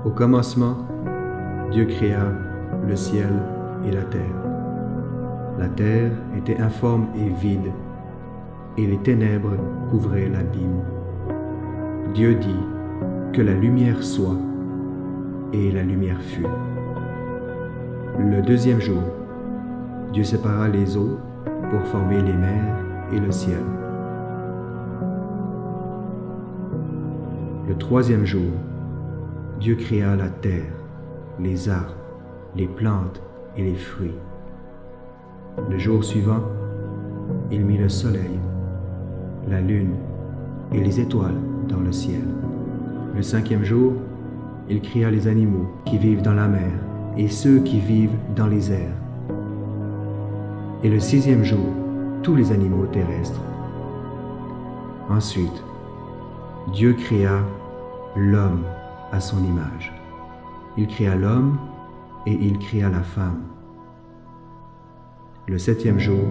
Au commencement, Dieu créa le ciel et la terre. La terre était informe et vide, et les ténèbres couvraient l'abîme. Dieu dit que la lumière soit, et la lumière fut. Le deuxième jour, Dieu sépara les eaux pour former les mers et le ciel. Le troisième jour, Dieu créa la terre, les arbres, les plantes et les fruits. Le jour suivant, il mit le soleil, la lune et les étoiles dans le ciel. Le cinquième jour, il créa les animaux qui vivent dans la mer et ceux qui vivent dans les airs. Et le sixième jour, tous les animaux terrestres. Ensuite, Dieu créa l'homme à son image. Il créa l'homme et il créa la femme. Le septième jour,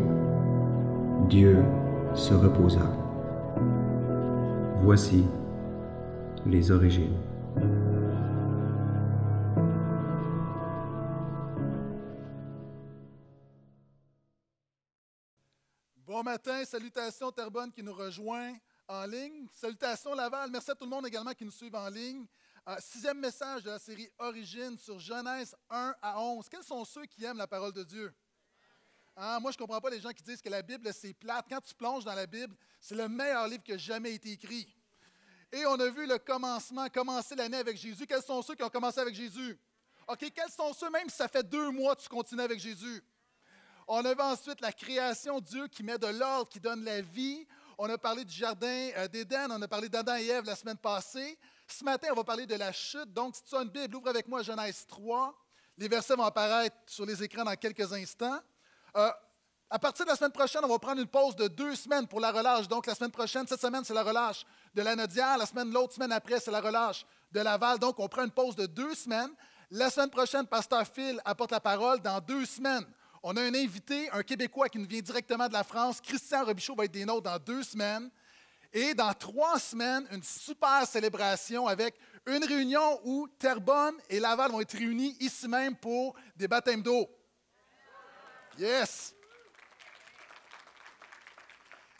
Dieu se reposa. Voici les origines. Bon matin, salutations Terrebonne qui nous rejoint en ligne. Salutations Laval, merci à tout le monde également qui nous suit en ligne. Sixième message de la série Origines sur Genèse 1 à 11. Quels sont ceux qui aiment la parole de Dieu? Moi, je ne comprends pas les gens qui disent que la Bible, c'est plate. Quand tu plonges dans la Bible, c'est le meilleur livre qui a jamais été écrit. Et on a vu le commencement, commencer l'année avec Jésus. Quels sont ceux qui ont commencé avec Jésus? OK, quels sont ceux, même si ça fait 2 mois, tu continues avec Jésus? On a vu ensuite la création, Dieu qui met de l'ordre, qui donne la vie. On a parlé du jardin d'Éden, on a parlé d'Adam et Ève la semaine passée. Ce matin, on va parler de la chute. Donc, si tu as une Bible, ouvre avec moi Genèse 3. Les versets vont apparaître sur les écrans dans quelques instants. À partir de la semaine prochaine, on va prendre une pause de 2 semaines pour la relâche. Donc, la semaine prochaine, cette semaine, c'est la relâche de la Nodière. L'autre semaine après, c'est la relâche de Laval. Donc, on prend une pause de 2 semaines. La semaine prochaine, Pasteur Phil apporte la parole. Dans 2 semaines, on a un invité, un Québécois qui nous vient directement de la France. Christian Robichaud va être des nôtres dans 2 semaines. Et dans 3 semaines, une super célébration avec une réunion où Terrebonne et Laval vont être réunis ici même pour des baptêmes d'eau. Yes!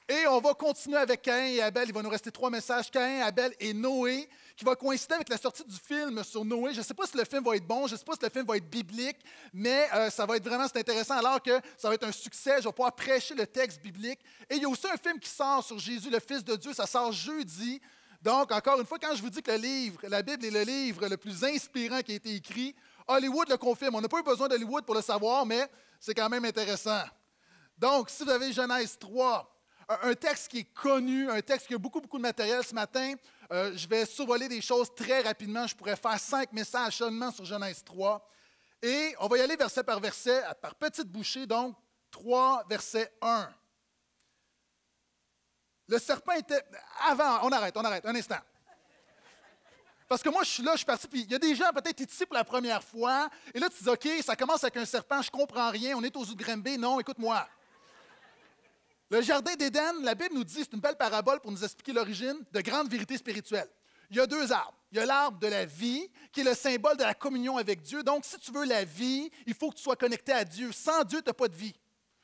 Et on va continuer avec Caïn et Abel. Il va nous rester 3 messages, Caïn, Abel et Noé, qui va coïncider avec la sortie du film sur Noé. Je ne sais pas si le film va être bon, je ne sais pas si le film va être biblique, mais ça va être vraiment intéressant, alors que ça va être un succès. Je vais pouvoir prêcher le texte biblique. Et il y a aussi un film qui sort sur Jésus, le Fils de Dieu. Ça sort jeudi. Donc, encore une fois, quand je vous dis que la Bible est le livre le plus inspirant qui a été écrit, Hollywood le confirme. On n'a pas eu besoin d'Hollywood pour le savoir, mais c'est quand même intéressant. Donc, si vous avez Genèse 3, un texte qui est connu, un texte qui a beaucoup de matériel ce matin, je vais survoler des choses très rapidement. Je pourrais faire 5 messages seulement sur Genèse 3. Et on va y aller verset par verset, par petites bouchées. Donc, 3, verset 1. Le serpent était... Avant, on arrête, un instant. Parce que moi, je suis là, je suis parti, puis il y a des gens peut-être ici pour la première fois, et là, tu dis, OK, ça commence avec un serpent, je ne comprends rien, on est aux Granby. Non, écoute-moi. Le jardin d'Éden, la Bible nous dit, c'est une belle parabole pour nous expliquer l'origine de grandes vérités spirituelles. Il y a 2 arbres. Il y a l'arbre de la vie, qui est le symbole de la communion avec Dieu. Donc, si tu veux la vie, il faut que tu sois connecté à Dieu. Sans Dieu, tu n'as pas de vie.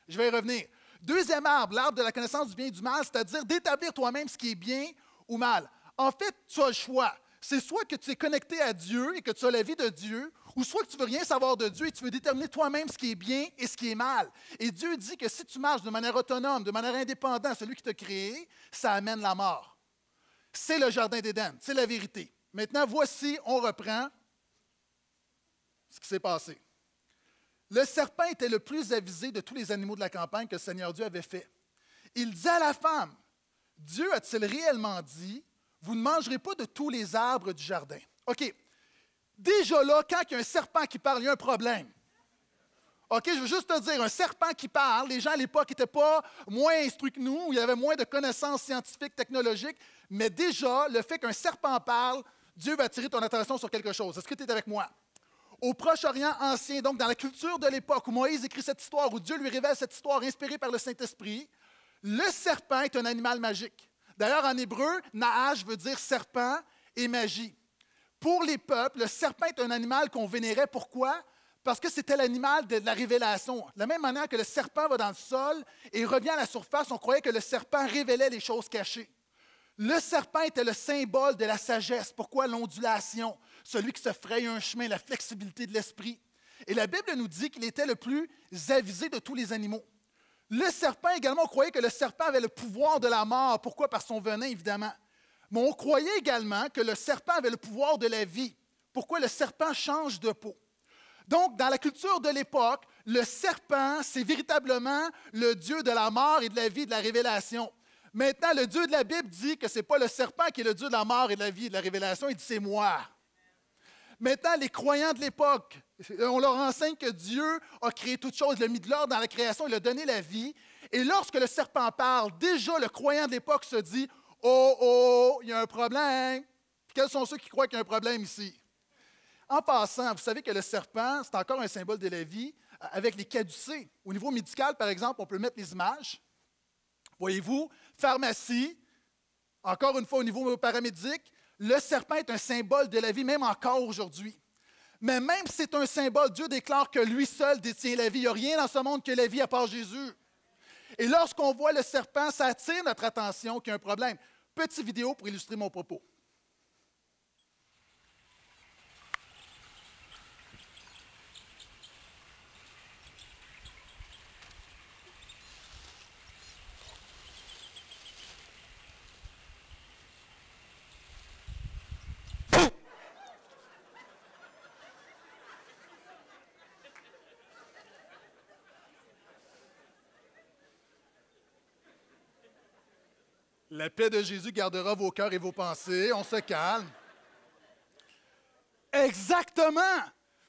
Je vais y revenir. 2e arbre, l'arbre de la connaissance du bien et du mal, c'est-à-dire d'établir toi-même ce qui est bien ou mal. En fait, tu as le choix. C'est soit que tu es connecté à Dieu et que tu as la vie de Dieu, ou soit que tu ne veux rien savoir de Dieu et tu veux déterminer toi-même ce qui est bien et ce qui est mal. Et Dieu dit que si tu marches de manière autonome, de manière indépendante, celui qui t'a créé, ça amène la mort. C'est le jardin d'Éden, c'est la vérité. Maintenant, voici, on reprend ce qui s'est passé. Le serpent était le plus avisé de tous les animaux de la campagne que le Seigneur Dieu avait fait. Il dit à la femme, Dieu a-t-il réellement dit, vous ne mangerez pas de tous les arbres du jardin? OK. Déjà là, quand il y a un serpent qui parle, il y a un problème. OK, je veux juste te dire, un serpent qui parle, les gens à l'époque n'étaient pas moins instruits que nous, il y avait moins de connaissances scientifiques, technologiques, mais déjà, le fait qu'un serpent parle, Dieu va attirer ton attention sur quelque chose. Est-ce que tu es avec moi? Au Proche-Orient ancien, donc dans la culture de l'époque où Moïse écrit cette histoire, où Dieu lui révèle cette histoire inspirée par le Saint-Esprit, le serpent est un animal magique. D'ailleurs, en hébreu, Nahash veut dire serpent et magie. Pour les peuples, le serpent est un animal qu'on vénérait. Pourquoi? Parce que c'était l'animal de la révélation. De la même manière que le serpent va dans le sol et revient à la surface, on croyait que le serpent révélait les choses cachées. Le serpent était le symbole de la sagesse. Pourquoi l'ondulation? Celui qui se fraye un chemin, la flexibilité de l'esprit. Et la Bible nous dit qu'il était le plus avisé de tous les animaux. Le serpent également, on croyait que le serpent avait le pouvoir de la mort. Pourquoi? Par son venin, évidemment. Mais on croyait également que le serpent avait le pouvoir de la vie. Pourquoi? Le serpent change de peau. Donc, dans la culture de l'époque, le serpent, c'est véritablement le Dieu de la mort et de la vie, de la révélation. Maintenant, le Dieu de la Bible dit que ce n'est pas le serpent qui est le Dieu de la mort et de la vie et de la révélation, il dit c'est moi. Maintenant, les croyants de l'époque, on leur enseigne que Dieu a créé toutes choses, il a mis de l'ordre dans la création, il a donné la vie. Et lorsque le serpent parle, déjà le croyant de l'époque se dit « Oh, il y a un problème. » Quels sont ceux qui croient qu'il y a un problème ici? En passant, vous savez que le serpent, c'est encore un symbole de la vie avec les caducées. Au niveau médical, par exemple, on peut mettre les images. Voyez-vous, pharmacie, encore une fois au niveau paramédic, le serpent est un symbole de la vie, même encore aujourd'hui. Mais même si c'est un symbole, Dieu déclare que lui seul détient la vie. Il n'y a rien dans ce monde que la vie à part Jésus. Et lorsqu'on voit le serpent, ça attire notre attention qu'il y a un problème. Petite vidéo pour illustrer mon propos. La paix de Jésus gardera vos cœurs et vos pensées. On se calme. Exactement!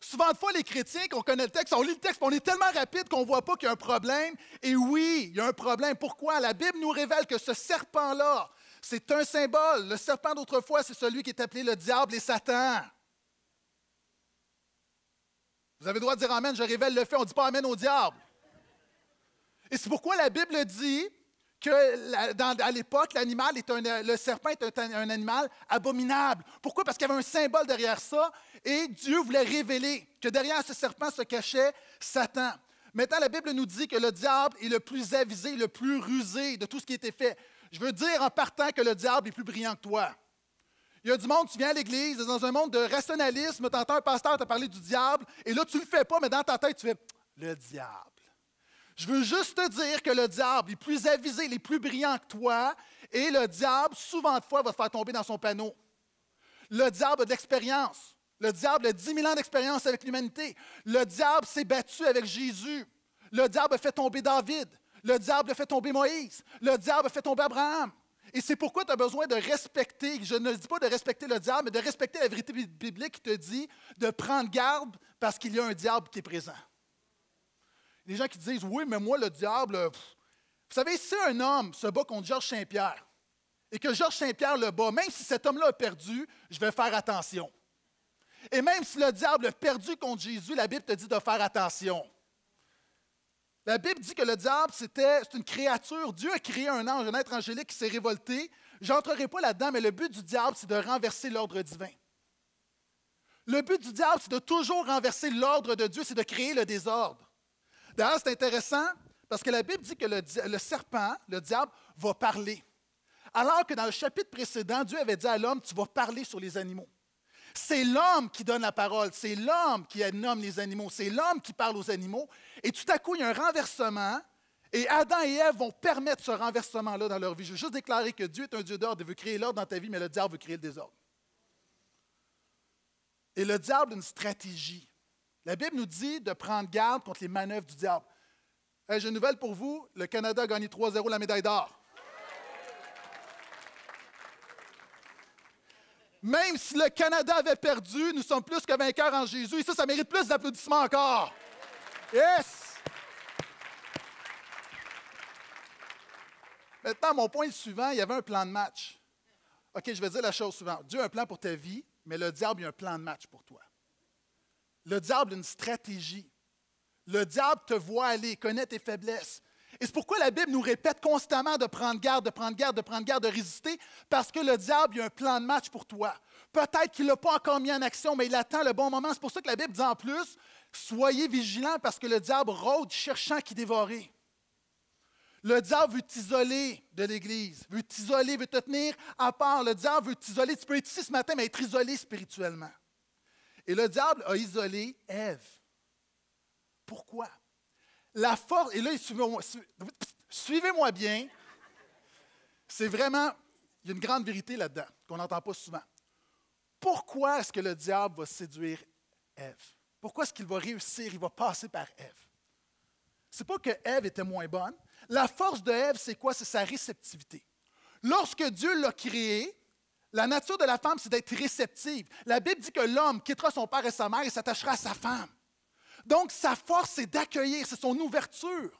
Souvent de fois, les chrétiens, qu'on connaît le texte, on lit le texte, on est tellement rapide qu'on ne voit pas qu'il y a un problème. Et oui, il y a un problème. Pourquoi? La Bible nous révèle que ce serpent-là, c'est un symbole. Le serpent d'autrefois, c'est celui qui est appelé le diable et Satan. Vous avez le droit de dire Amen, je révèle le fait, on ne dit pas Amen au diable. Et c'est pourquoi la Bible dit qu'à l'époque, le serpent est un animal abominable. Pourquoi? Parce qu'il y avait un symbole derrière ça et Dieu voulait révéler que derrière ce serpent se cachait Satan. Maintenant, la Bible nous dit que le diable est le plus avisé, le plus rusé de tout ce qui a été fait. Je veux dire en partant que le diable est plus brillant que toi. Il y a du monde, tu viens à l'église, dans un monde de rationalisme, tu entends un pasteur te parler du diable, et là, tu ne le fais pas, mais dans ta tête, tu fais « le diable ». Je veux juste te dire que le diable est plus avisé, il est plus brillant que toi, et le diable, souvent de fois, va te faire tomber dans son panneau. Le diable a de l'expérience. Le diable a 10 000 ans d'expérience avec l'humanité. Le diable s'est battu avec Jésus. Le diable a fait tomber David. Le diable a fait tomber Moïse. Le diable a fait tomber Abraham. Et c'est pourquoi tu as besoin de respecter, je ne dis pas de respecter le diable, mais de respecter la vérité biblique qui te dit de prendre garde parce qu'il y a un diable qui est présent. Les gens qui disent, oui, mais moi, le diable, vous savez, si un homme se bat contre Georges Saint-Pierre et que Georges Saint-Pierre le bat, même si cet homme-là a perdu, je vais faire attention. Et même si le diable a perdu contre Jésus, la Bible te dit de faire attention. La Bible dit que le diable, c'est une créature. Dieu a créé un ange, un être angélique qui s'est révolté. Je n'entrerai pas là-dedans, mais le but du diable, c'est de renverser l'ordre divin. Le but du diable, c'est de toujours renverser l'ordre de Dieu, c'est de créer le désordre. D'ailleurs, c'est intéressant parce que la Bible dit que le serpent, le diable, va parler. Alors que dans le chapitre précédent, Dieu avait dit à l'homme, tu vas parler sur les animaux. C'est l'homme qui donne la parole, c'est l'homme qui nomme les animaux, c'est l'homme qui parle aux animaux. Et tout à coup, il y a un renversement et Adam et Ève vont permettre ce renversement-là dans leur vie. Je veux juste déclarer que Dieu est un Dieu d'ordre, il veut créer l'ordre dans ta vie, mais le diable veut créer le désordre. Et le diable a une stratégie. La Bible nous dit de prendre garde contre les manœuvres du diable. J'ai une nouvelle pour vous, le Canada a gagné 3-0 la médaille d'or. Même si le Canada avait perdu, nous sommes plus que vainqueurs en Jésus. Et ça mérite plus d'applaudissements encore. Yes! Maintenant, mon point est le suivant, il y avait un plan de match. OK, je vais dire la chose suivante. Dieu a un plan pour ta vie, mais le diable a un plan de match pour toi. Le diable a une stratégie. Le diable te voit aller, connaît tes faiblesses. Et c'est pourquoi la Bible nous répète constamment de prendre garde, de prendre garde, de prendre garde, de résister, parce que le diable il a un plan de match pour toi. Peut-être qu'il ne l'a pas encore mis en action, mais il attend le bon moment. C'est pour ça que la Bible dit en plus, soyez vigilants parce que le diable rôde cherchant qui dévorer. Le diable veut t'isoler de l'Église, veut t'isoler, veut te tenir à part. Le diable veut t'isoler. Tu peux être ici ce matin, mais être isolé spirituellement. Et le diable a isolé Ève. Pourquoi? La force, et là, suivez-moi bien, c'est vraiment, il y a une grande vérité là-dedans qu'on n'entend pas souvent. Pourquoi est-ce que le diable va séduire Ève? Pourquoi est-ce qu'il va réussir, il va passer par Ève? Ce n'est pas que Ève était moins bonne. La force de Ève, c'est quoi? C'est sa réceptivité. Lorsque Dieu l'a créée, la nature de la femme, c'est d'être réceptive. La Bible dit que l'homme quittera son père et sa mère et s'attachera à sa femme. Donc, sa force, c'est d'accueillir, c'est son ouverture.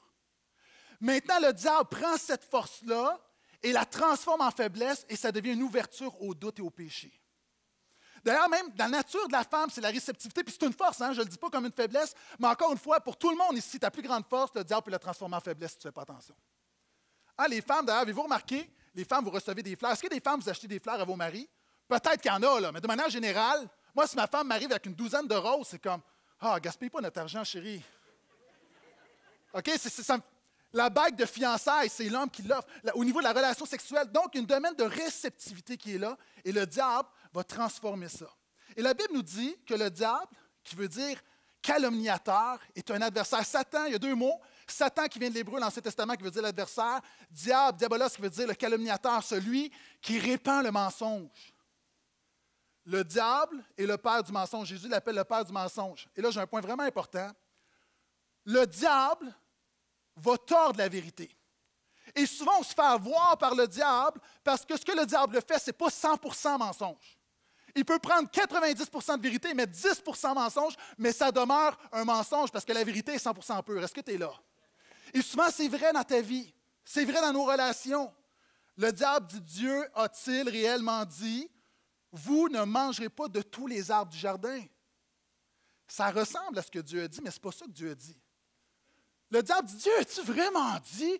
Maintenant, le diable prend cette force-là et la transforme en faiblesse et ça devient une ouverture au doute et au péché. D'ailleurs, même dans la nature de la femme, c'est la réceptivité, puis c'est une force, hein, je ne le dis pas comme une faiblesse, mais encore une fois, pour tout le monde ici, ta plus grande force, le diable peut la transformer en faiblesse si tu ne fais pas attention. Ah, les femmes, d'ailleurs, avez-vous remarqué, les femmes, vous recevez des fleurs. Est-ce que des femmes, vous achetez des fleurs à vos maris? Peut-être qu'il y en a, là, mais de manière générale, moi, si ma femme m'arrive avec une douzaine de roses, c'est comme, ah, gaspille pas notre argent, chérie. OK? La bague de fiançailles, c'est l'homme qui l'offre. Au niveau de la relation sexuelle, donc, il y a un domaine de réceptivité qui est là, et le diable va transformer ça. Et la Bible nous dit que le diable, qui veut dire calomniateur, est un adversaire. Satan, il y a deux mots. Satan qui vient de l'hébreu, l'Ancien Testament, qui veut dire l'adversaire. Diable, diabolos, qui veut dire le calomniateur, celui qui répand le mensonge. Le diable est le père du mensonge. Jésus l'appelle le père du mensonge. Et là, j'ai un point vraiment important. Le diable va tordre la vérité. Et souvent, on se fait avoir par le diable parce que ce que le diable fait, ce n'est pas 100% mensonge. Il peut prendre 90% de vérité et mettre 10% mensonge, mais ça demeure un mensonge parce que la vérité est 100% pure. Est-ce que tu es là? Et souvent, c'est vrai dans ta vie. C'est vrai dans nos relations. Le diable dit, Dieu a-t-il réellement dit, vous ne mangerez pas de tous les arbres du jardin? Ça ressemble à ce que Dieu a dit, mais ce n'est pas ça que Dieu a dit. Le diable dit, Dieu a-t-il vraiment dit,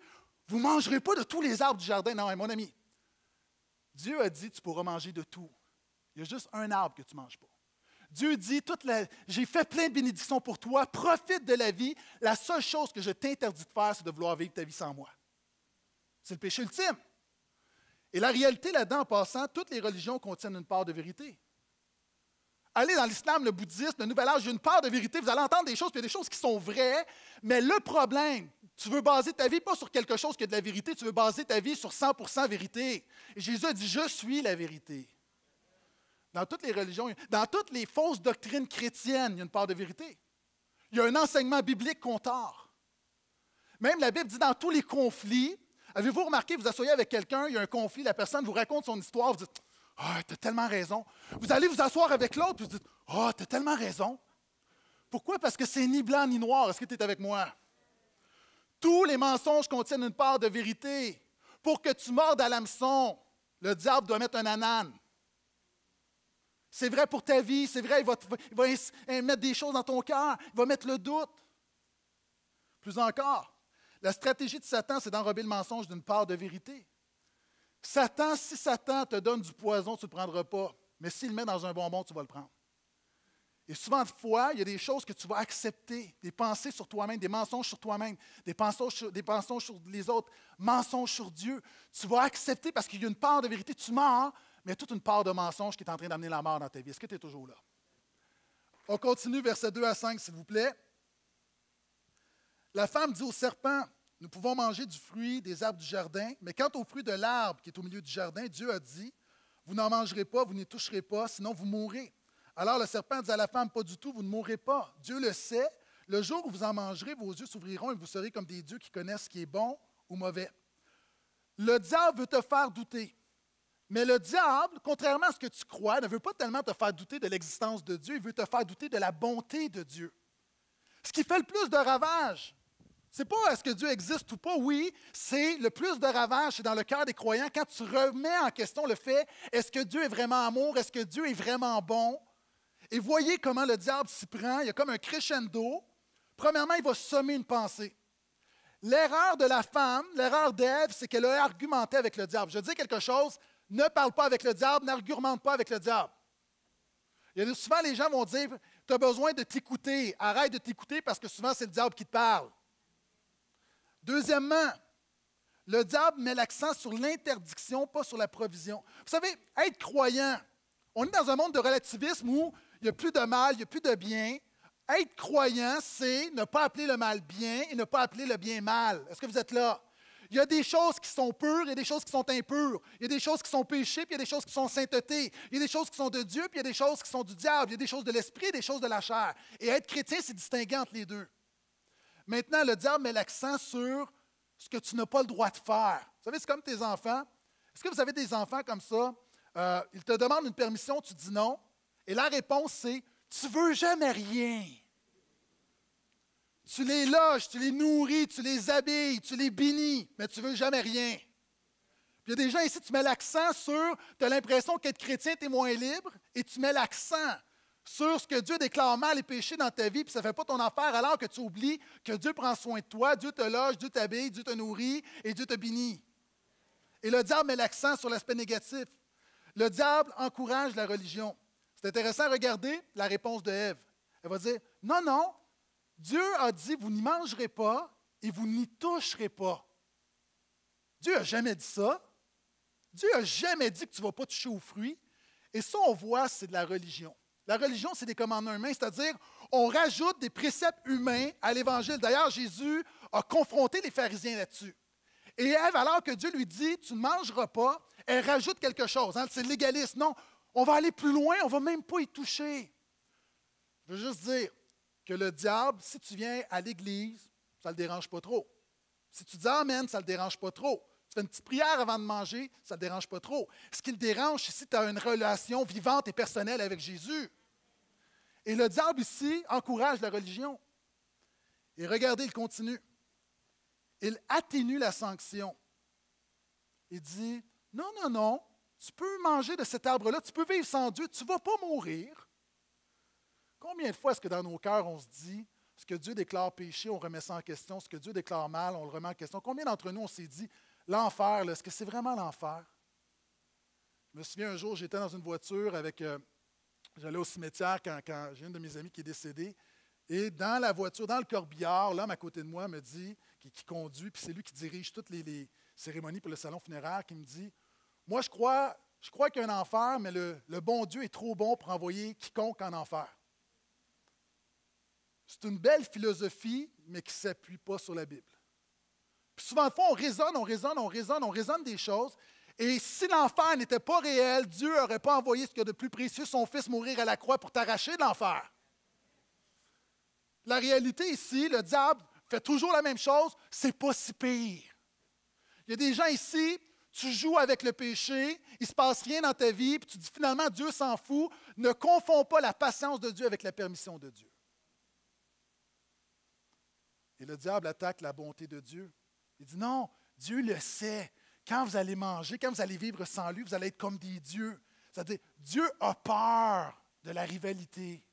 vous ne mangerez pas de tous les arbres du jardin? Non, mon ami, Dieu a dit, tu pourras manger de tout. Il y a juste un arbre que tu ne manges pas. Dieu dit, j'ai fait plein de bénédictions pour toi, profite de la vie. La seule chose que je t'interdis de faire, c'est de vouloir vivre ta vie sans moi. C'est le péché ultime. Et la réalité là-dedans, en passant, toutes les religions contiennent une part de vérité. Allez dans l'islam, le bouddhisme, le nouvel âge, il y a une part de vérité. Vous allez entendre des choses, puis il y a des choses qui sont vraies, mais le problème, tu veux baser ta vie pas sur quelque chose qui a de la vérité, tu veux baser ta vie sur 100% vérité. Et Jésus a dit, je suis la vérité. Dans toutes les religions, dans toutes les fausses doctrines chrétiennes, il y a une part de vérité. Il y a un enseignement biblique qu'on tord. Même la Bible dit dans tous les conflits, avez-vous remarqué, vous asseyez avec quelqu'un, il y a un conflit, la personne vous raconte son histoire, vous dites, « Ah, tu as tellement raison. » Vous allez vous asseoir avec l'autre, puis vous dites, « Ah, tu as tellement raison. » Pourquoi? Parce que c'est ni blanc ni noir. Est-ce que tu es avec moi? Tous les mensonges contiennent une part de vérité. Pour que tu mordes à l'hameçon, le diable doit mettre un anane. C'est vrai pour ta vie, c'est vrai, il va mettre des choses dans ton cœur, il va mettre le doute. Plus encore, la stratégie de Satan, c'est d'enrober le mensonge d'une part de vérité. Si Satan te donne du poison, tu ne le prendras pas, mais s'il le met dans un bonbon, tu vas le prendre. Et souvent de fois, il y a des choses que tu vas accepter, des pensées sur toi-même, des mensonges sur toi-même, des mensonges sur les autres, mensonges sur Dieu. Tu vas accepter parce qu'il y a une part de vérité, tu mens, mais il y a toute une part de mensonge qui est en train d'amener la mort dans ta vie. Est-ce que tu es toujours là? On continue, versets 2 à 5, s'il vous plaît. La femme dit au serpent, « Nous pouvons manger du fruit des arbres du jardin, mais quant au fruit de l'arbre qui est au milieu du jardin, Dieu a dit, « Vous n'en mangerez pas, vous n'y toucherez pas, sinon vous mourrez. » Alors le serpent dit à la femme, « Pas du tout, vous ne mourrez pas. Dieu le sait, le jour où vous en mangerez, vos yeux s'ouvriront et vous serez comme des dieux qui connaissent ce qui est bon ou mauvais. » Le diable veut te faire douter. Mais le diable, contrairement à ce que tu crois, ne veut pas tellement te faire douter de l'existence de Dieu, il veut te faire douter de la bonté de Dieu. Ce qui fait le plus de ravages, ce n'est pas est-ce que Dieu existe ou pas, oui, c'est le plus de ravages, c'est dans le cœur des croyants quand tu remets en question le fait, est-ce que Dieu est vraiment amour, est-ce que Dieu est vraiment bon? Et voyez comment le diable s'y prend. Il y a comme un crescendo. Premièrement, il va sommer une pensée. L'erreur de la femme, l'erreur d'Ève, c'est qu'elle a argumenté avec le diable. Je dis quelque chose, ne parle pas avec le diable, n'argumente pas avec le diable. Il y a souvent, les gens vont dire, tu as besoin de t'écouter, arrête de t'écouter parce que souvent, c'est le diable qui te parle. Deuxièmement, le diable met l'accent sur l'interdiction, pas sur la provision. Vous savez, être croyant, on est dans un monde de relativisme où il n'y a plus de mal, il n'y a plus de bien. Être croyant, c'est ne pas appeler le mal bien et ne pas appeler le bien mal. Est-ce que vous êtes là? Il y a des choses qui sont pures et des choses qui sont impures. Il y a des choses qui sont péchées, puis il y a des choses qui sont sainteté. Il y a des choses qui sont de Dieu, puis il y a des choses qui sont du diable. Il y a des choses de l'esprit et des choses de la chair. Et être chrétien, c'est distinguer entre les deux. Maintenant, le diable met l'accent sur ce que tu n'as pas le droit de faire. Vous savez, c'est comme tes enfants. Est-ce que vous avez des enfants comme ça? Ils te demandent une permission, tu dis non. Et la réponse, c'est « tu ne veux jamais rien ». Tu les loges, tu les nourris, tu les habilles, tu les bénis, mais tu ne veux jamais rien. Puis il y a des gens ici, tu mets l'accent sur, tu as l'impression qu'être chrétien, tu es moins libre, et tu mets l'accent sur ce que Dieu déclare mal et péché dans ta vie, puis ça ne fait pas ton affaire, alors que tu oublies que Dieu prend soin de toi, Dieu te loge, Dieu t'habille, Dieu te nourrit, et Dieu te bénit. Et le diable met l'accent sur l'aspect négatif. Le diable encourage la religion. C'est intéressant à regarder la réponse de Ève. Elle va dire, non, non, Dieu a dit, vous n'y mangerez pas et vous n'y toucherez pas. Dieu n'a jamais dit ça. Dieu n'a jamais dit que tu ne vas pas toucher aux fruits. Et ça, on voit, c'est de la religion. La religion, c'est des commandements humains, c'est-à-dire, on rajoute des préceptes humains à l'Évangile. D'ailleurs, Jésus a confronté les pharisiens là-dessus. Et Ève, alors que Dieu lui dit, tu ne mangeras pas, elle rajoute quelque chose. Hein? C'est légaliste. Non, on va aller plus loin, on ne va même pas y toucher. Je veux juste dire que le diable, si tu viens à l'Église, ça ne le dérange pas trop. Si tu dis Amen, ça ne le dérange pas trop. Tu fais une petite prière avant de manger, ça ne le dérange pas trop. Ce qui le dérange, c'est si tu as une relation vivante et personnelle avec Jésus. Et le diable ici encourage la religion. Et regardez, il continue. Il atténue la sanction. Il dit, non, non, non, tu peux manger de cet arbre-là, tu peux vivre sans Dieu, tu ne vas pas mourir. Combien de fois est-ce que dans nos cœurs, on se dit, ce que Dieu déclare péché, on remet ça en question, ce que Dieu déclare mal, on le remet en question. Combien d'entre nous, on s'est dit, l'enfer, est-ce que c'est vraiment l'enfer? Je me souviens un jour, j'étais dans une voiture avec, j'allais au cimetière quand j'ai une de mes amies qui est décédée, et dans la voiture, dans le corbillard, l'homme à côté de moi me dit, qui conduit, puis c'est lui qui dirige toutes les cérémonies pour le salon funéraire, qui me dit, moi je crois qu'il y a un enfer, mais le bon Dieu est trop bon pour envoyer quiconque en enfer. C'est une belle philosophie, mais qui ne s'appuie pas sur la Bible. Puis souvent, on raisonne des choses. Et si l'enfer n'était pas réel, Dieu n'aurait pas envoyé ce qu'il y a de plus précieux, son Fils, mourir à la croix pour t'arracher de l'enfer. La réalité ici, le diable fait toujours la même chose, c'est pas si pire. Il y a des gens ici, tu joues avec le péché, il ne se passe rien dans ta vie, puis tu dis finalement, Dieu s'en fout. Ne confonds pas la patience de Dieu avec la permission de Dieu. Et le diable attaque la bonté de Dieu. Il dit non, Dieu le sait. Quand vous allez manger, quand vous allez vivre sans lui, vous allez être comme des dieux. C'est-à-dire, Dieu a peur de la rivalité.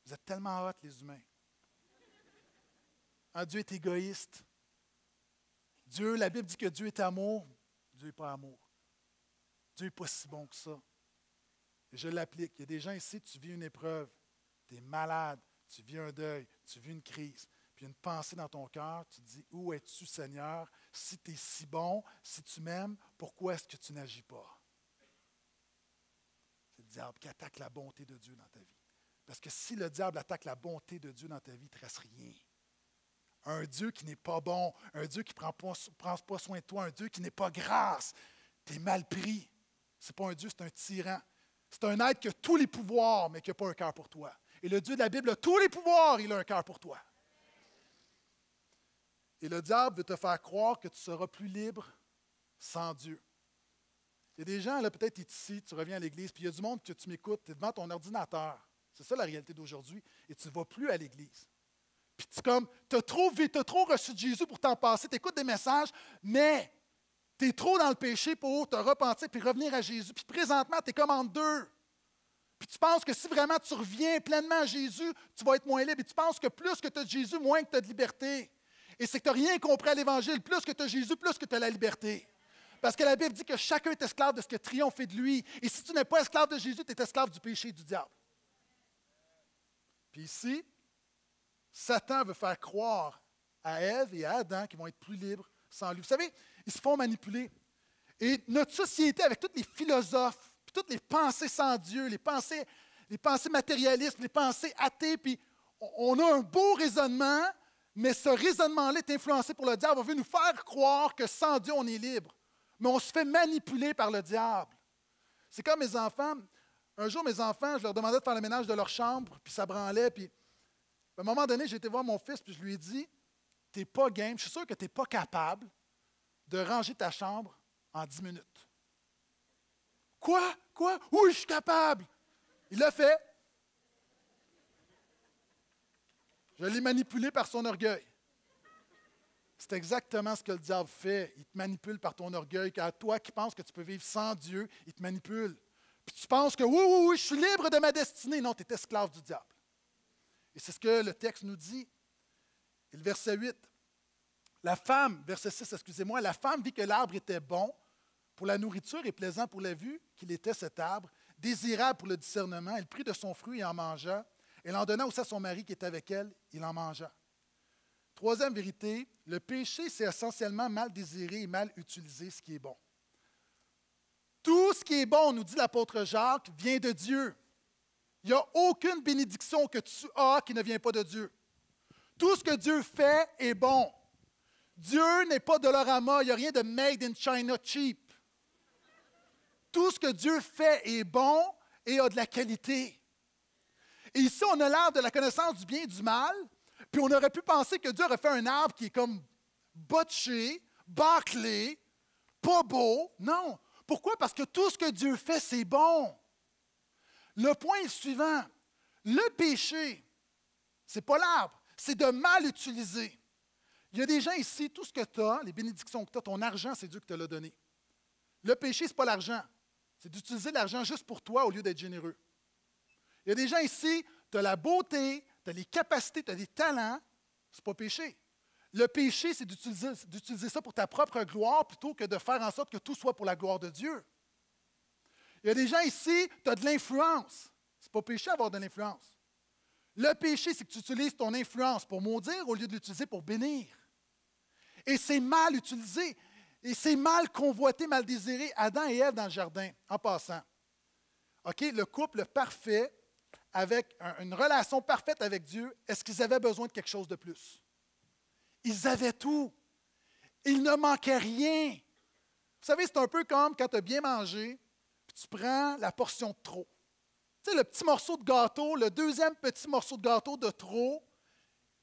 Vous êtes tellement hot, les humains. Hein, Dieu est égoïste. Dieu, la Bible dit que Dieu est amour. Dieu n'est pas amour. Dieu n'est pas si bon que ça. Et je l'applique. Il y a des gens ici, tu vis une épreuve. Tu es malade, tu vis un deuil, tu vis une crise. Puis il y a une pensée dans ton cœur, tu te dis, où es-tu, Seigneur? Si tu es si bon, si tu m'aimes, pourquoi est-ce que tu n'agis pas? C'est le diable qui attaque la bonté de Dieu dans ta vie. Parce que si le diable attaque la bonté de Dieu dans ta vie, il ne te reste rien. Un Dieu qui n'est pas bon, un Dieu qui ne prend pas soin de toi, un Dieu qui n'est pas grâce, tu es mal pris. Ce n'est pas un Dieu, c'est un tyran. C'est un être qui a tous les pouvoirs, mais qui n'a pas un cœur pour toi. Et le Dieu de la Bible a tous les pouvoirs, il a un cœur pour toi. Et le diable veut te faire croire que tu seras plus libre sans Dieu. Il y a des gens, là, peut-être ici, tu reviens à l'église, puis il y a du monde que tu m'écoutes, tu es devant ton ordinateur. C'est ça la réalité d'aujourd'hui. Et tu ne vas plus à l'église. Puis tu as trop reçu de Jésus pour t'en passer, tu écoutes des messages, mais tu es trop dans le péché pour te repentir puis revenir à Jésus. Puis présentement, tu es comme en deux. Puis tu penses que si vraiment tu reviens pleinement à Jésus, tu vas être moins libre. Et tu penses que plus que tu as de Jésus, moins que tu as de liberté. Et c'est que tu n'as rien compris à l'Évangile. Plus que tu as Jésus, plus que tu as la liberté. Parce que la Bible dit que chacun est esclave de ce que triomphe de lui. Et si tu n'es pas esclave de Jésus, tu es esclave du péché et du diable. Puis ici, Satan veut faire croire à Ève et à Adam qu'ils vont être plus libres sans lui. Vous savez, ils se font manipuler. Et notre société, avec tous les philosophes, puis toutes les pensées sans Dieu, les pensées matérialistes, les pensées athées, puis on a un beau raisonnement, mais ce raisonnement-là est influencé par le diable. On veut nous faire croire que sans Dieu, on est libre. Mais on se fait manipuler par le diable. C'est comme mes enfants. Un jour, mes enfants, je leur demandais de faire le ménage de leur chambre, puis ça branlait. Puis, à un moment donné, j'ai été voir mon fils, puis je lui ai dit, « Tu n'es pas game, je suis sûr que tu n'es pas capable de ranger ta chambre en 10 minutes. » « Quoi? Quoi? Oui, je suis capable! » Il l'a fait. Je l'ai manipulé par son orgueil. C'est exactement ce que le diable fait. Il te manipule par ton orgueil. Quand toi qui penses que tu peux vivre sans Dieu, il te manipule. Puis tu penses que oui, je suis libre de ma destinée. Non, tu es esclave du diable. Et c'est ce que le texte nous dit. Et le verset 8. La femme, verset 6, excusez-moi, la femme vit que l'arbre était bon pour la nourriture et plaisant pour la vue, qu'il était cet arbre, désirable pour le discernement. Elle prit de son fruit et en mangea. Elle en donna aussi à son mari qui était avec elle. Il en mangea. Troisième vérité, le péché, c'est essentiellement mal désiré et mal utilisé ce qui est bon. Tout ce qui est bon, nous dit l'apôtre Jacques, vient de Dieu. Il n'y a aucune bénédiction que tu as qui ne vient pas de Dieu. Tout ce que Dieu fait est bon. Dieu n'est pas Dollarama, il n'y a rien de made in China cheap. Tout ce que Dieu fait est bon et a de la qualité. Et ici, on a l'arbre de la connaissance du bien et du mal, puis on aurait pu penser que Dieu aurait fait un arbre qui est comme botché, bâclé, pas beau. Non. Pourquoi? Parce que tout ce que Dieu fait, c'est bon. Le point est le suivant. Le péché, ce n'est pas l'arbre, c'est de mal utiliser. Il y a des gens ici, tout ce que tu as, les bénédictions que tu as, ton argent, c'est Dieu qui te l'a donné. Le péché, ce n'est pas l'argent. C'est d'utiliser l'argent juste pour toi au lieu d'être généreux. Il y a des gens ici, tu as la beauté, tu as les capacités, tu as des talents, ce n'est pas péché. Le péché, c'est d'utiliser ça pour ta propre gloire plutôt que de faire en sorte que tout soit pour la gloire de Dieu. Il y a des gens ici, tu as de l'influence. Ce n'est pas péché d'avoir de l'influence. Le péché, c'est que tu utilises ton influence pour maudire au lieu de l'utiliser pour bénir. Et c'est mal utilisé. Et c'est mal convoité, mal désiré. Adam et Ève dans le jardin, en passant. OK, le couple parfait, avec une relation parfaite avec Dieu, est-ce qu'ils avaient besoin de quelque chose de plus? Ils avaient tout. Il ne manquait rien. Vous savez, c'est un peu comme quand tu as bien mangé, puis tu prends la portion de trop. Tu sais, le petit morceau de gâteau, le deuxième petit morceau de gâteau de trop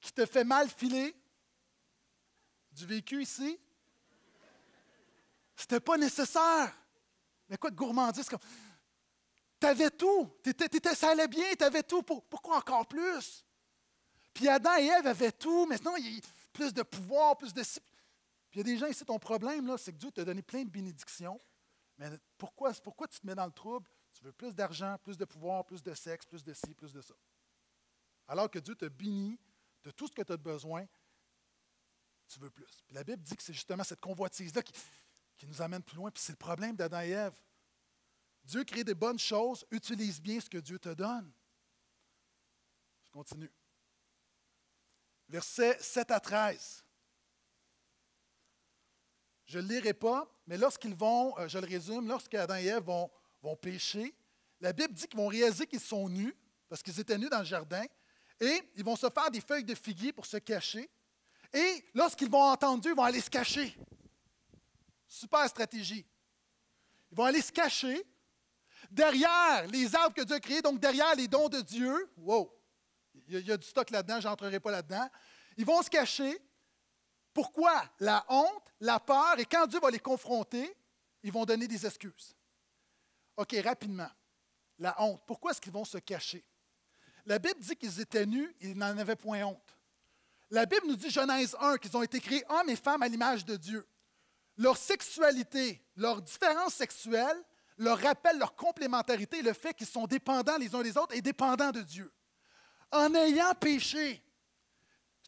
qui te fait mal filer. Du vécu ici. C'était pas nécessaire. Mais quoi de gourmandise? Tu avais tout. Ça allait bien, tu avais tout. Pourquoi encore plus? Puis Adam et Ève avaient tout. Maintenant, il y a plus de pouvoir, plus de... Puis il y a des gens ici, ton problème, là, c'est que Dieu t'a donné plein de bénédictions. Mais pourquoi tu te mets dans le trouble? Tu veux plus d'argent, plus de pouvoir, plus de sexe, plus de ci, plus de ça. Alors que Dieu te bénit de tout ce que tu as besoin, tu veux plus. Puis la Bible dit que c'est justement cette convoitise-là qui nous amène plus loin. Puis c'est le problème d'Adam et Ève. Dieu crée des bonnes choses, utilise bien ce que Dieu te donne. Je continue. Versets 7 à 13. Je ne le lirai pas, mais lorsqu'ils vont, je le résume, lorsqu'Adam et Ève vont pécher, la Bible dit qu'ils vont réaliser qu'ils sont nus, parce qu'ils étaient nus dans le jardin, et ils vont se faire des feuilles de figuier pour se cacher. Et lorsqu'ils vont entendre Dieu, ils vont aller se cacher. Super stratégie. Ils vont aller se cacher derrière les arbres que Dieu a créés, donc derrière les dons de Dieu. Wow! Il y a du stock là-dedans, je n'entrerai pas là-dedans. Ils vont se cacher. Pourquoi? La honte, la peur, et quand Dieu va les confronter, ils vont donner des excuses. OK, rapidement. La honte. Pourquoi est-ce qu'ils vont se cacher? La Bible dit qu'ils étaient nus, ils n'en avaient point honte. La Bible nous dit, Genèse 1, qu'ils ont été créés hommes et femmes à l'image de Dieu. Leur sexualité, leur différence sexuelle leur rappelle leur complémentarité, le fait qu'ils sont dépendants les uns des autres et dépendants de Dieu. En ayant péché,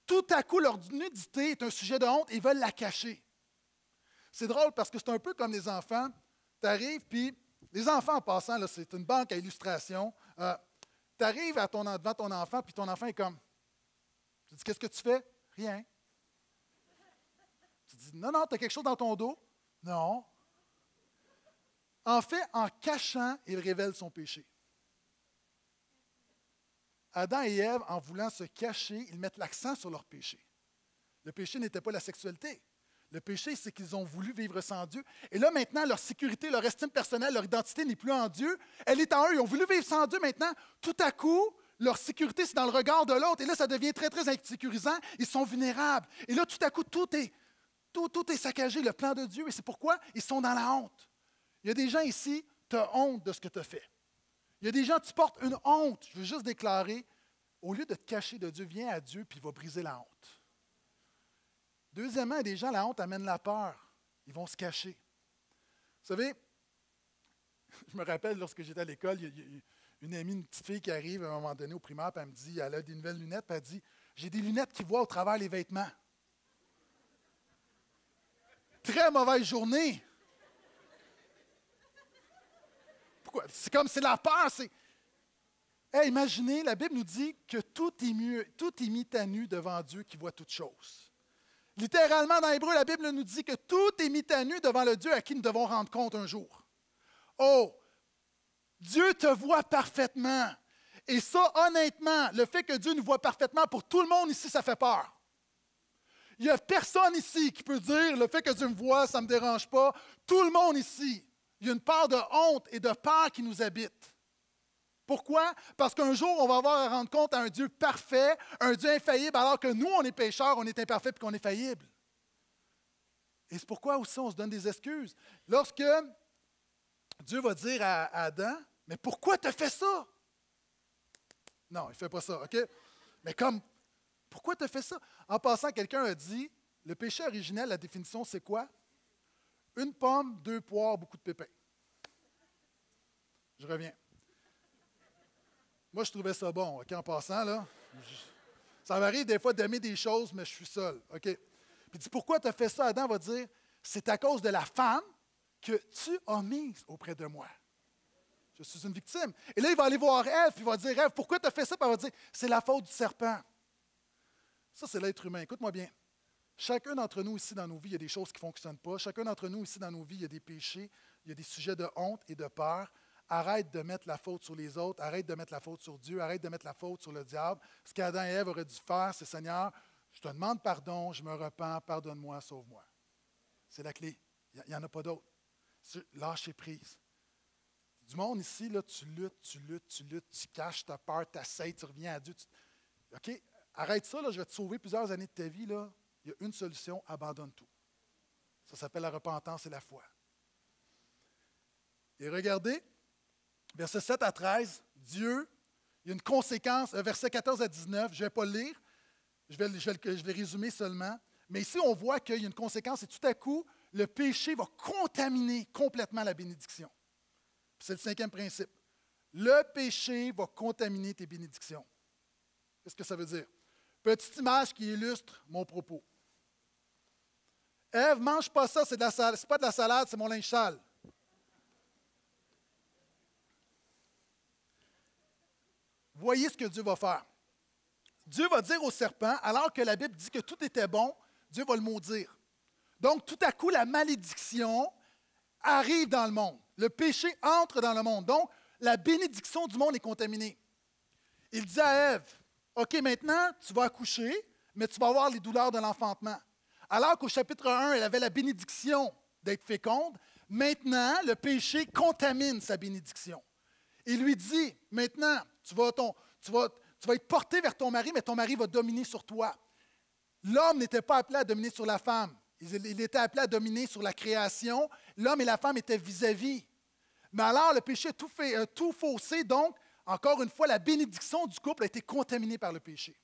tout à coup, leur nudité est un sujet de honte et ils veulent la cacher. C'est drôle parce que c'est un peu comme les enfants. Tu arrives, puis les enfants, en passant, là, c'est une banque à illustration. Tu arrives devant ton enfant, puis ton enfant est comme, tu dis, qu'est-ce que tu fais? Rien. Tu dis, non, tu as quelque chose dans ton dos? Non. En fait, en cachant, il révèle son péché. Adam et Ève, en voulant se cacher, ils mettent l'accent sur leur péché. Le péché n'était pas la sexualité. Le péché, c'est qu'ils ont voulu vivre sans Dieu. Et là, maintenant, leur sécurité, leur estime personnelle, leur identité n'est plus en Dieu. Elle est en eux. Ils ont voulu vivre sans Dieu. Maintenant, tout à coup, leur sécurité, c'est dans le regard de l'autre. Et là, ça devient très, très insécurisant. Ils sont vulnérables. Et là, tout à coup, tout est saccagé, le plan de Dieu. Et c'est pourquoi ils sont dans la honte. Il y a des gens ici, tu as honte de ce que tu as fait. Il y a des gens, tu portes une honte. Je veux juste déclarer, au lieu de te cacher de Dieu, viens à Dieu, puis il va briser la honte. Deuxièmement, des gens, la honte amène la peur. Ils vont se cacher. Vous savez, je me rappelle, lorsque j'étais à l'école, il y a une amie, une petite fille qui arrive à un moment donné au primaire, puis elle me dit, elle a des nouvelles lunettes, puis elle dit, j'ai des lunettes qui voient au travers les vêtements. Très mauvaise journée. Pourquoi? C'est comme, c'est la peur, c'est... Hey, imaginez, la Bible nous dit que tout est mis à nu devant Dieu qui voit toutes choses. Littéralement, dans l'hébreu, la Bible nous dit que tout est mis à nu devant le Dieu à qui nous devons rendre compte un jour. Oh, Dieu te voit parfaitement. Et ça, honnêtement, le fait que Dieu nous voit parfaitement, pour tout le monde ici, ça fait peur. Il n'y a personne ici qui peut dire, le fait que Dieu me voit, ça ne me dérange pas. Tout le monde ici, il y a une part de honte et de peur qui nous habite. Pourquoi? Parce qu'un jour, on va avoir à rendre compte à un Dieu parfait, un Dieu infaillible, alors que nous, on est pécheurs, on est imparfaits et qu'on est faillibles. Et c'est pourquoi aussi on se donne des excuses. Lorsque Dieu va dire à Adam, « Mais pourquoi tu as fait ça? » Non, il ne fait pas ça, OK? Mais comme, pourquoi tu as fait ça? En passant, quelqu'un a dit, le péché originel, la définition, c'est quoi? Une pomme, 2 poires, beaucoup de pépins. Je reviens. Moi, je trouvais ça bon, OK, en passant, là. Ça m'arrive des fois d'aimer des choses, mais je suis seul, OK? Puis dis, pourquoi tu as fait ça? Adam va dire, c'est à cause de la femme que tu as mise auprès de moi. Je suis une victime. Et là, il va aller voir Ève, puis il va dire, Ève, pourquoi tu as fait ça? Puis elle va dire, c'est la faute du serpent. Ça, c'est l'être humain. Écoute-moi bien. Chacun d'entre nous ici dans nos vies, il y a des choses qui ne fonctionnent pas. Chacun d'entre nous ici dans nos vies, il y a des péchés, il y a des sujets de honte et de peur. Arrête de mettre la faute sur les autres, arrête de mettre la faute sur Dieu, arrête de mettre la faute sur le diable. Ce qu'Adam et Ève auraient dû faire, c'est Seigneur, je te demande pardon, je me repens, pardonne-moi, sauve-moi. C'est la clé. Il n'y en a pas d'autre. Lâcher prise. Du monde ici, là, tu luttes, tu caches ta peur, tu essaies, tu reviens à Dieu. OK? Arrête ça, là, je vais te sauver plusieurs années de ta vie. Là. Il y a une solution, abandonne tout. Ça s'appelle la repentance et la foi. Et regardez, versets 7 à 13, Dieu, il y a une conséquence, versets 14 à 19, je ne vais pas le lire, je vais résumer seulement, mais ici on voit qu'il y a une conséquence et tout à coup, le péché va contaminer complètement la bénédiction. C'est le 5e principe. Le péché va contaminer tes bénédictions. Qu'est-ce que ça veut dire? Petite image qui illustre mon propos. Ève, mange pas ça, c'est pas de la salade, c'est mon linge sale. Voyez ce que Dieu va faire. Dieu va dire au serpent, alors que la Bible dit que tout était bon, Dieu va le maudire. Donc, tout à coup, la malédiction arrive dans le monde. Le péché entre dans le monde. Donc, la bénédiction du monde est contaminée. Il dit à Ève, OK, maintenant, tu vas accoucher, mais tu vas avoir les douleurs de l'enfantement. Alors qu'au chapitre 1, elle avait la bénédiction d'être féconde, maintenant, le péché contamine sa bénédiction. Il lui dit, maintenant, tu vas être porté vers ton mari, mais ton mari va dominer sur toi. L'homme n'était pas appelé à dominer sur la femme. Il était appelé à dominer sur la création. L'homme et la femme étaient vis-à-vis. Mais alors, le péché a tout faussé. Donc, encore une fois, la bénédiction du couple a été contaminée par le péché.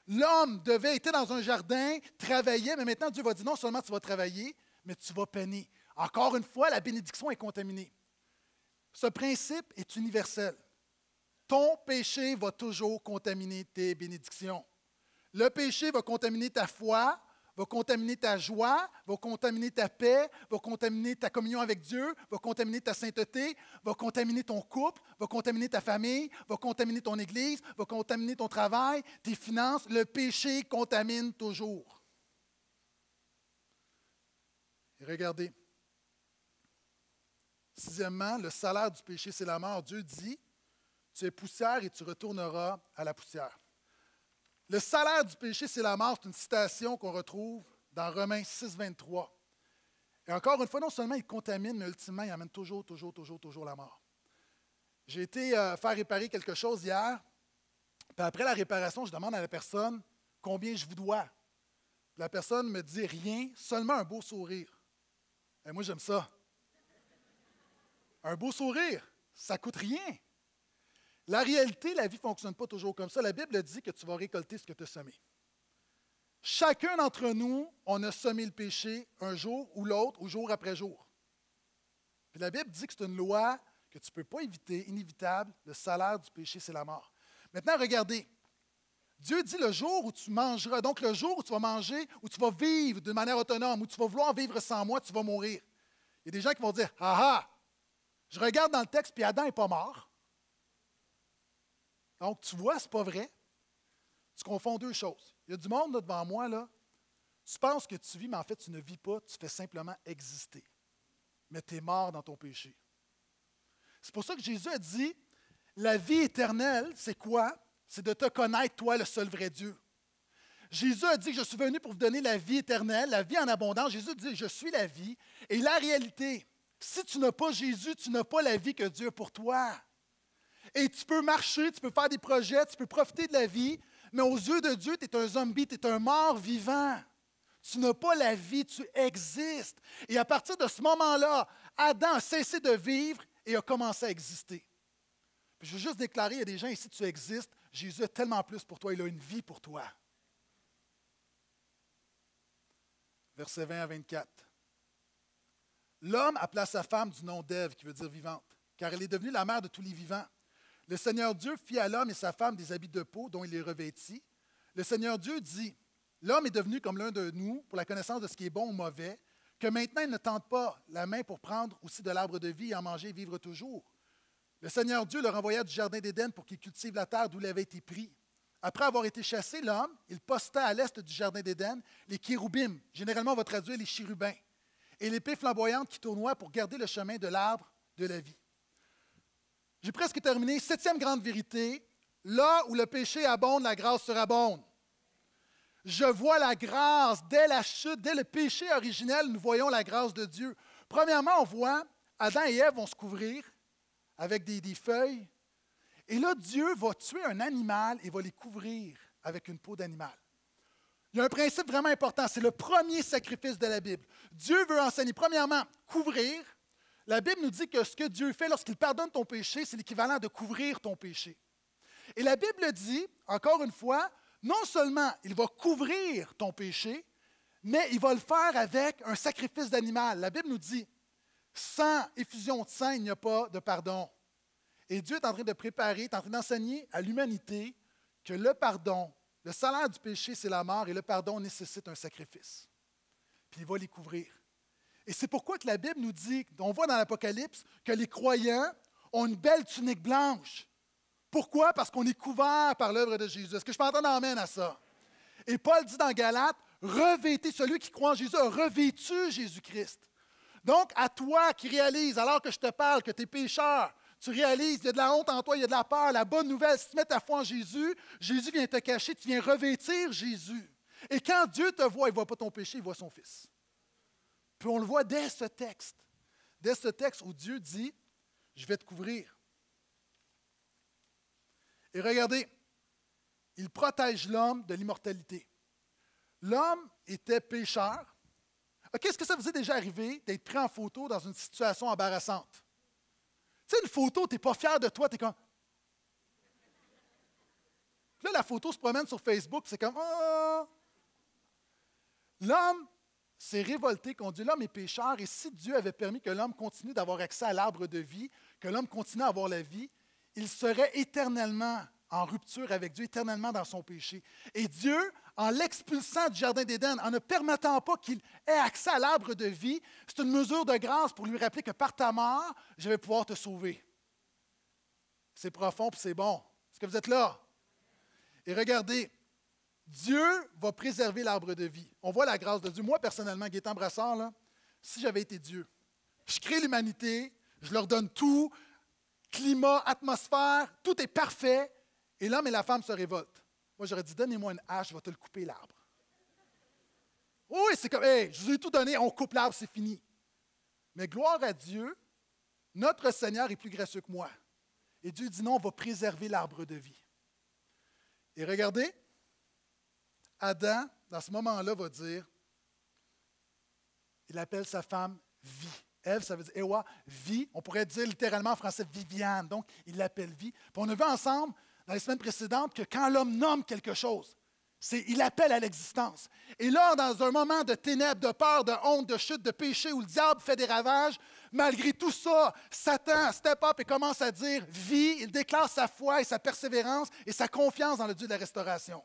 L'homme devait être dans un jardin, travailler, mais maintenant, Dieu va dire non seulement tu vas travailler, mais tu vas peiner. Encore une fois, la bénédiction est contaminée. Ce principe est universel. Ton péché va toujours contaminer tes bénédictions. Le péché va contaminer ta foi, va contaminer ta joie, va contaminer ta paix, va contaminer ta communion avec Dieu, va contaminer ta sainteté, va contaminer ton couple, va contaminer ta famille, va contaminer ton Église, va contaminer ton travail, tes finances. Le péché contamine toujours. Et regardez. Sixièmement, le salaire du péché, c'est la mort. Dieu dit, tu es poussière et tu retourneras à la poussière. Le salaire du péché, c'est la mort. C'est une citation qu'on retrouve dans Romains 6, 23. Et encore une fois, non seulement il contamine, mais ultimement, il amène toujours la mort. J'ai été faire réparer quelque chose hier, puis après la réparation, je demande à la personne combien je vous dois. La personne me dit rien, seulement un beau sourire. Et moi, j'aime ça. Un beau sourire, ça ne coûte rien. La réalité, la vie ne fonctionne pas toujours comme ça. La Bible dit que tu vas récolter ce que tu as semé. Chacun d'entre nous, on a semé le péché un jour ou l'autre, ou jour après jour. Puis la Bible dit que c'est une loi que tu ne peux pas éviter, inévitable. Le salaire du péché, c'est la mort. Maintenant, regardez. Dieu dit le jour où tu mangeras, donc le jour où tu vas manger, où tu vas vivre de manière autonome, où tu vas vouloir vivre sans moi, tu vas mourir. Il y a des gens qui vont dire, ah ah, je regarde dans le texte, puis Adam n'est pas mort. Donc, tu vois, ce n'est pas vrai. Tu confonds deux choses. Il y a du monde là, devant moi, là. Tu penses que tu vis, mais en fait, tu ne vis pas, tu fais simplement exister. Mais tu es mort dans ton péché. C'est pour ça que Jésus a dit, la vie éternelle, c'est quoi? C'est de te connaître, toi, le seul vrai Dieu. Jésus a dit que je suis venu pour vous donner la vie éternelle, la vie en abondance. Jésus dit, je suis la vie. Et la réalité, si tu n'as pas Jésus, tu n'as pas la vie que Dieu a pour toi. Et tu peux marcher, tu peux faire des projets, tu peux profiter de la vie, mais aux yeux de Dieu, tu es un zombie, tu es un mort vivant. Tu n'as pas la vie, tu existes. Et à partir de ce moment-là, Adam a cessé de vivre et a commencé à exister. Puis je veux juste déclarer, il y a des gens ici, tu existes, Jésus a tellement plus pour toi, il a une vie pour toi. Versets 20 à 24. L'homme appela sa femme du nom d'Ève, qui veut dire vivante, car elle est devenue la mère de tous les vivants. Le Seigneur Dieu fit à l'homme et sa femme des habits de peau dont il les revêtit. Le Seigneur Dieu dit, l'homme est devenu comme l'un de nous pour la connaissance de ce qui est bon ou mauvais, que maintenant il ne tente pas la main pour prendre aussi de l'arbre de vie et en manger et vivre toujours. Le Seigneur Dieu le renvoya du jardin d'Éden pour qu'il cultive la terre d'où il avait été pris. Après avoir été chassé, l'homme, il posta à l'est du jardin d'Éden les kéroubim, généralement on va traduire les chérubins, et l'épée flamboyante qui tournoie pour garder le chemin de l'arbre de la vie. J'ai presque terminé. 7e grande vérité, là où le péché abonde, la grâce surabonde. Je vois la grâce dès la chute, dès le péché originel, nous voyons la grâce de Dieu. Premièrement, on voit Adam et Ève vont se couvrir avec des feuilles. Et là, Dieu va tuer un animal et va les couvrir avec une peau d'animal. Il y a un principe vraiment important, c'est le premier sacrifice de la Bible. Dieu veut enseigner, premièrement, couvrir. La Bible nous dit que ce que Dieu fait lorsqu'il pardonne ton péché, c'est l'équivalent de couvrir ton péché. Et la Bible dit, encore une fois, non seulement il va couvrir ton péché, mais il va le faire avec un sacrifice d'animal. La Bible nous dit, sans effusion de sang, il n'y a pas de pardon. Et Dieu est en train de préparer, est en train d'enseigner à l'humanité que le pardon, le salaire du péché, c'est la mort, et le pardon nécessite un sacrifice. Puis il va les couvrir. Et c'est pourquoi que la Bible nous dit, on voit dans l'Apocalypse, que les croyants ont une belle tunique blanche. Pourquoi? Parce qu'on est couvert par l'œuvre de Jésus. Est-ce que je peux entendre amène à ça? Et Paul dit dans Galates, revêtez, celui qui croit en Jésus a revêtu Jésus-Christ. Donc, à toi qui réalises, alors que je te parle, que tu es pécheur, tu réalises, il y a de la honte en toi, il y a de la peur, la bonne nouvelle, si tu mets ta foi en Jésus, Jésus vient te cacher, tu viens revêtir Jésus. Et quand Dieu te voit, il ne voit pas ton péché, il voit son Fils. Puis on le voit dès ce texte où Dieu dit, je vais te couvrir. Et regardez, il protège l'homme de l'immortalité. L'homme était pécheur. OK, est-ce que ça vous est déjà arrivé d'être pris en photo dans une situation embarrassante? Tu sais, une photo, tu n'es pas fier de toi, tu es comme... Puis là, la photo se promène sur Facebook, c'est comme... Oh! L'homme, s'est révolté contre Dieu. L'homme est pécheur, et si Dieu avait permis que l'homme continue d'avoir accès à l'arbre de vie, que l'homme continue à avoir la vie, il serait éternellement en rupture avec Dieu, éternellement dans son péché. Et Dieu, en l'expulsant du Jardin d'Éden, en ne permettant pas qu'il ait accès à l'arbre de vie, c'est une mesure de grâce pour lui rappeler que par ta mort, je vais pouvoir te sauver. C'est profond et c'est bon. Est-ce que vous êtes là? Et regardez, Dieu va préserver l'arbre de vie. On voit la grâce de Dieu. Moi, personnellement, Gaétan Brassard, là, si j'avais été Dieu, je crée l'humanité, je leur donne tout, climat, atmosphère, tout est parfait, et l'homme et la femme se révoltent. Moi, j'aurais dit, donnez-moi une hache, je vais te le couper l'arbre. Oui, c'est comme, hey, je vous ai tout donné, on coupe l'arbre, c'est fini. Mais gloire à Dieu, notre Seigneur est plus gracieux que moi. Et Dieu dit non, on va préserver l'arbre de vie. Et regardez, Adam, dans ce moment-là, va dire, il appelle sa femme vie. Ève, ça veut dire Ewa, vie. On pourrait dire littéralement en français Viviane. Donc, il l'appelle vie. Puis on a vu ensemble, dans les semaines précédentes, que quand l'homme nomme quelque chose, il appelle à l'existence. Et là, dans un moment de ténèbres, de peur, de honte, de chute, de péché, où le diable fait des ravages, malgré tout ça, Satan step up et commence à dire vie. Il déclare sa foi et sa persévérance et sa confiance dans le Dieu de la restauration.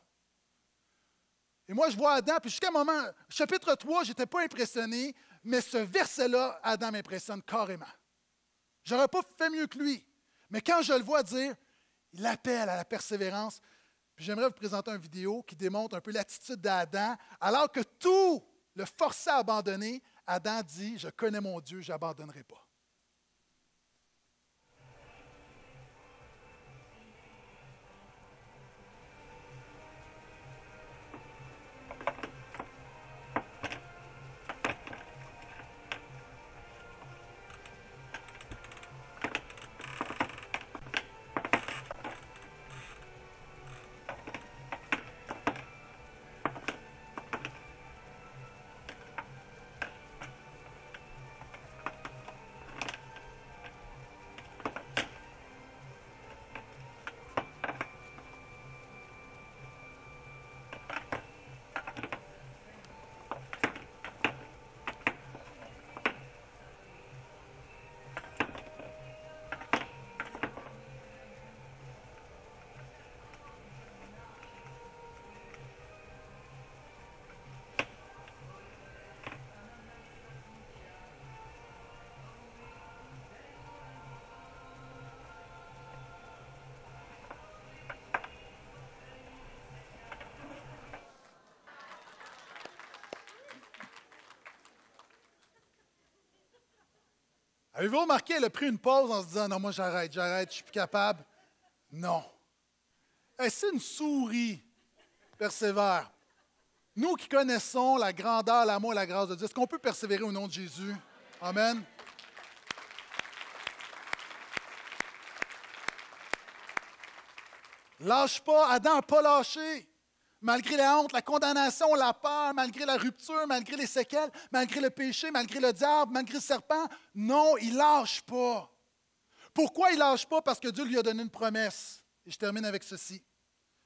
Et moi, je vois Adam, puis jusqu'à un moment, chapitre 3, je n'étais pas impressionné, mais ce verset-là, Adam m'impressionne carrément. Je n'aurais pas fait mieux que lui. Mais quand je le vois dire, il appelle à la persévérance. Puis j'aimerais vous présenter une vidéo qui démontre un peu l'attitude d'Adam. Alors que tout le forçait à abandonner, Adam dit, je connais mon Dieu, je n'abandonnerai pas. Avez-vous remarqué, elle a pris une pause en se disant, non, moi j'arrête, je suis plus capable. Non. C'est une souris, persévère. Nous qui connaissons la grandeur, l'amour et la grâce de Dieu, est-ce qu'on peut persévérer au nom de Jésus? Amen. Lâche pas, Adam n'a pas lâché. Malgré la honte, la condamnation, la peur, malgré la rupture, malgré les séquelles, malgré le péché, malgré le diable, malgré le serpent, non, il ne lâche pas. Pourquoi il ne lâche pas? Parce que Dieu lui a donné une promesse. Et je termine avec ceci.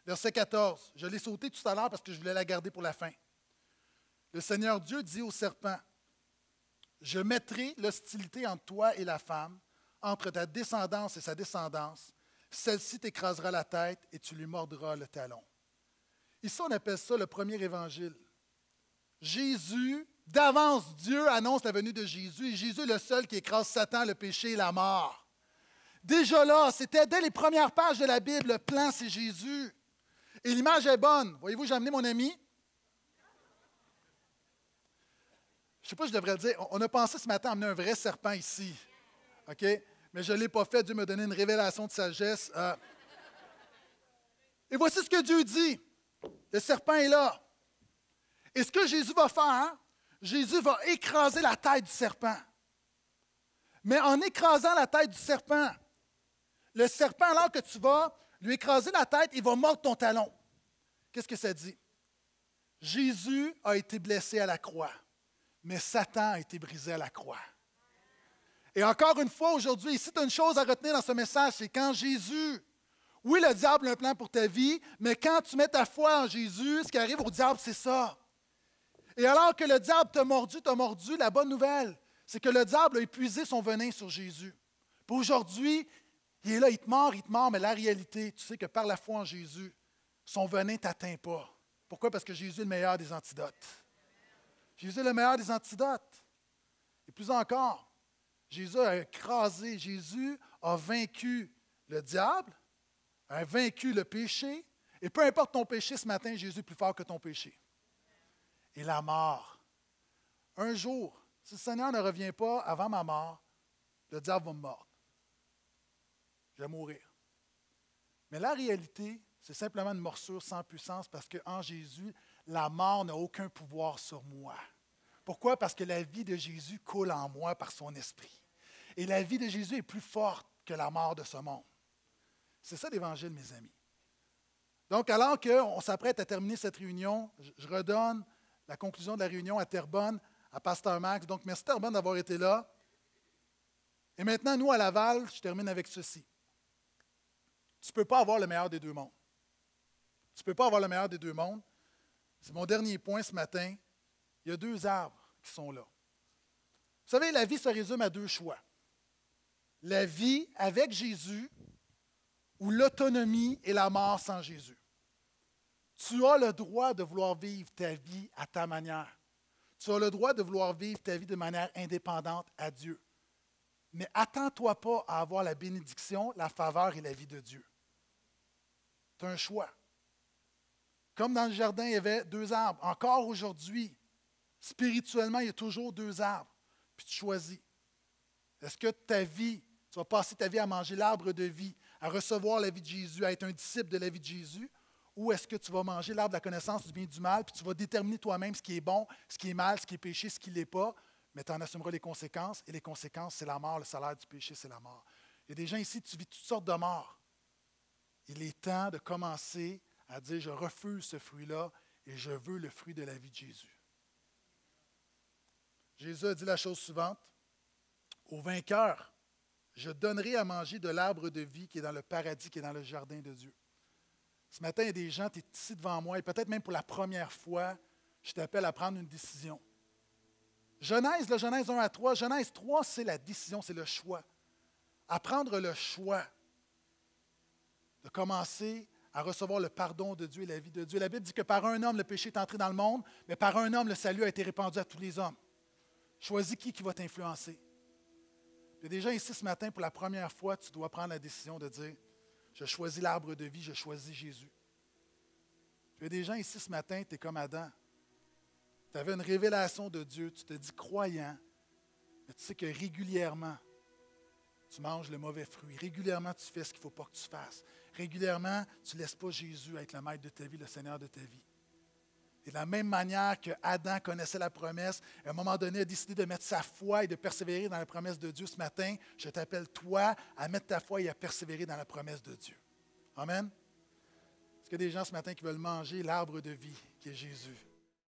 Verset 14. Je l'ai sauté tout à l'heure parce que je voulais la garder pour la fin. Le Seigneur Dieu dit au serpent, « Je mettrai l'hostilité entre toi et la femme, entre ta descendance et sa descendance. Celle-ci t'écrasera la tête et tu lui mordras le talon. » Ici, on appelle ça le premier évangile. Jésus, d'avance, Dieu annonce la venue de Jésus, et Jésus est le seul qui écrase Satan, le péché et la mort. Déjà là, c'était dès les premières pages de la Bible, le plan, c'est Jésus. Et l'image est bonne. Voyez-vous, j'ai amené mon ami. Je ne sais pas si je devrais le dire. On a pensé ce matin à amener un vrai serpent ici. OK? Mais je ne l'ai pas fait. Dieu m'a donné une révélation de sagesse. Et voici ce que Dieu dit. Le serpent est là. Et ce que Jésus va faire, Jésus va écraser la tête du serpent. Mais en écrasant la tête du serpent, le serpent, alors que tu vas lui écraser la tête, il va mordre ton talon. Qu'est-ce que ça dit? Jésus a été blessé à la croix, mais Satan a été brisé à la croix. Et encore une fois, aujourd'hui, ici, tu as une chose à retenir dans ce message, c'est quand Jésus... Oui, le diable a un plan pour ta vie, mais quand tu mets ta foi en Jésus, ce qui arrive au diable, c'est ça. Et alors que le diable t'a mordu, la bonne nouvelle, c'est que le diable a épuisé son venin sur Jésus. Puis aujourd'hui, il est là, il te mord, mais la réalité, tu sais que par la foi en Jésus, son venin ne t'atteint pas. Pourquoi? Parce que Jésus est le meilleur des antidotes. Jésus est le meilleur des antidotes. Et plus encore, Jésus a écrasé, Jésus a vaincu le diable, a vaincu le péché, et peu importe ton péché ce matin, Jésus est plus fort que ton péché. Et la mort. Un jour, si le Seigneur ne revient pas avant ma mort, le diable va me mordre. Je vais mourir. Mais la réalité, c'est simplement une morsure sans puissance parce qu'en Jésus, la mort n'a aucun pouvoir sur moi. Pourquoi? Parce que la vie de Jésus coule en moi par son esprit. Et la vie de Jésus est plus forte que la mort de ce monde. C'est ça l'Évangile, mes amis. Donc, alors qu'on s'apprête à terminer cette réunion, je redonne la conclusion de la réunion à Terrebonne, à Pasteur Max. Donc, merci Terrebonne d'avoir été là. Et maintenant, nous, à Laval, je termine avec ceci. Tu ne peux pas avoir le meilleur des deux mondes. Tu ne peux pas avoir le meilleur des deux mondes. C'est mon dernier point ce matin. Il y a deux arbres qui sont là. Vous savez, la vie se résume à deux choix. La vie avec Jésus ou l'autonomie et la mort sans Jésus. Tu as le droit de vouloir vivre ta vie à ta manière. Tu as le droit de vouloir vivre ta vie de manière indépendante à Dieu. Mais attends-toi pas à avoir la bénédiction, la faveur et la vie de Dieu. Tu as un choix. Comme dans le jardin, il y avait deux arbres. Encore aujourd'hui, spirituellement, il y a toujours deux arbres. Puis tu choisis. Est-ce que ta vie, tu vas passer ta vie à manger l'arbre de vie, à recevoir la vie de Jésus, à être un disciple de la vie de Jésus, ou est-ce que tu vas manger l'arbre de la connaissance du bien et du mal, puis tu vas déterminer toi-même ce qui est bon, ce qui est mal, ce qui est péché, ce qui ne l'est pas, mais tu en assumeras les conséquences, et les conséquences, c'est la mort, le salaire du péché, c'est la mort. Il y a des gens ici, tu vis toutes sortes de morts. Il est temps de commencer à dire, je refuse ce fruit-là, et je veux le fruit de la vie de Jésus. Jésus a dit la chose suivante, au vainqueur, je donnerai à manger de l'arbre de vie qui est dans le paradis, qui est dans le jardin de Dieu. Ce matin, il y a des gens, tu es ici devant moi, et peut-être même pour la première fois, je t'appelle à prendre une décision. Genèse 1 à 3, Genèse 3, c'est la décision, c'est le choix. À prendre le choix de commencer à recevoir le pardon de Dieu et la vie de Dieu. La Bible dit que par un homme, le péché est entré dans le monde, mais par un homme, le salut a été répandu à tous les hommes. Choisis qui va t'influencer. Il y a des gens ici ce matin, pour la première fois, tu dois prendre la décision de dire, je choisis l'arbre de vie, je choisis Jésus. Il y a des gens ici ce matin, tu es comme Adam. Tu avais une révélation de Dieu, tu te dis croyant, mais tu sais que régulièrement, tu manges le mauvais fruit. Régulièrement, tu fais ce qu'il ne faut pas que tu fasses. Régulièrement, tu ne laisses pas Jésus être le maître de ta vie, le Seigneur de ta vie. Et de la même manière que Adam connaissait la promesse, à un moment donné, a décidé de mettre sa foi et de persévérer dans la promesse de Dieu ce matin, je t'appelle toi à mettre ta foi et à persévérer dans la promesse de Dieu. Amen. Est-ce qu'il y a des gens ce matin qui veulent manger l'arbre de vie qui est Jésus?